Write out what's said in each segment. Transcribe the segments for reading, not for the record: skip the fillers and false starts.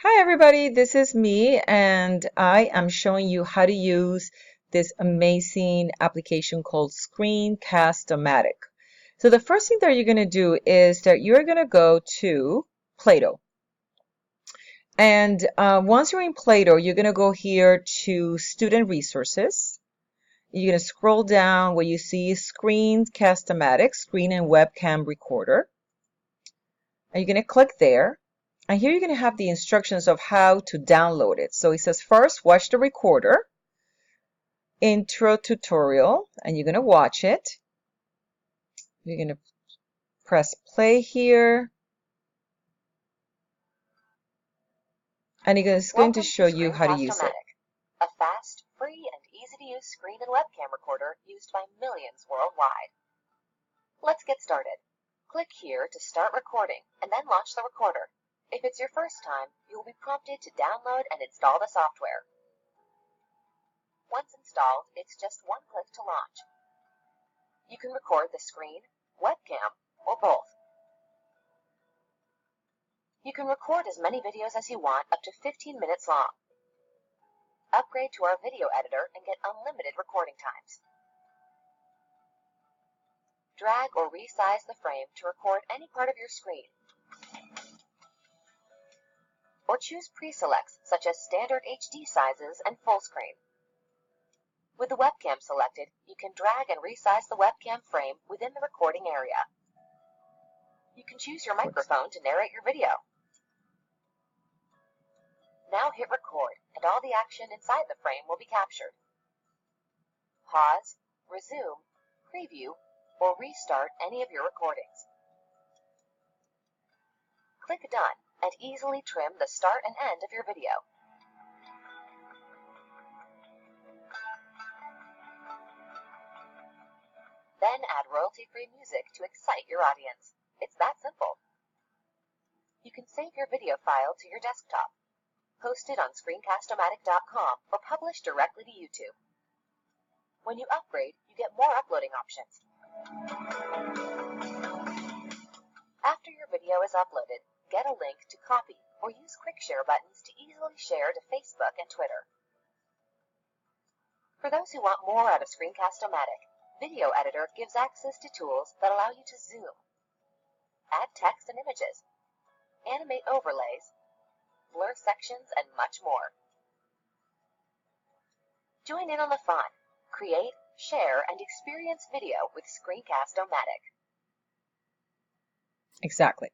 Hi everybody, this is me and I am showing you how to use this amazing application called Screencast-O-Matic. So the first thing that you're going to do is that you're going to go to Play-Doh. And once you're in Play-Doh, you're going to go here to Student Resources. You're going to scroll down where you see Screencast-O-Matic, Screen and Webcam Recorder. And you're going to click there. And here you're going to have the instructions of how to download it. So it says first, watch the recorder, intro tutorial, and you're going to watch it. You're going to press play here. And it's going to show you how to use it. A fast, free, and easy-to-use screen and webcam recorder used by millions worldwide. Let's get started. Click here to start recording, and then launch the recorder. If it's your first time, you will be prompted to download and install the software. Once installed, it's just one click to launch. You can record the screen, webcam, or both. You can record as many videos as you want, up to 15 minutes long. Upgrade to our video editor and get unlimited recording times. Drag or resize the frame to record any part of your screen. Or choose pre-selects such as standard HD sizes and full screen. With the webcam selected, you can drag and resize the webcam frame within the recording area. You can choose your microphone to narrate your video. Now hit record, and all the action inside the frame will be captured. Pause, resume, preview, or restart any of your recordings. Click Done and easily trim the start and end of your video. Then add royalty-free music to excite your audience. It's that simple. You can save your video file to your desktop, post it on Screencast-O-Matic.com, or publish directly to YouTube. When you upgrade, you get more uploading options. After your video is uploaded, get a link to copy or use quick share buttons to easily share to Facebook and Twitter. For those who want more out of Screencast-O-Matic, Video Editor gives access to tools that allow you to zoom, add text and images, animate overlays, blur sections, and much more. Join in on the fun. Create, share, and experience video with Screencast-O-Matic. Exactly.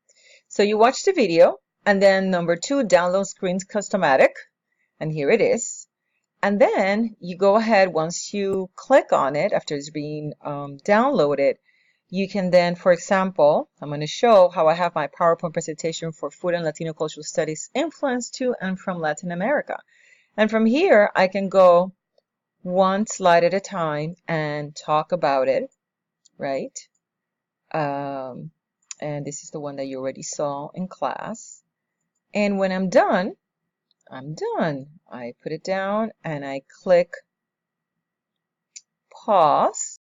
So you watch the video, and then number 2, download Screencast-O-Matic, and here it is. And then you go ahead, once you click on it, after it's being downloaded, you can then, for example, I'm going to show how I have my PowerPoint presentation for Food and Latino Cultural Studies influence to and from Latin America. And from here, I can go one slide at a time and talk about it, right? And this is the one that you already saw in class. And when I'm done, I'm done. I put it down and I click pause.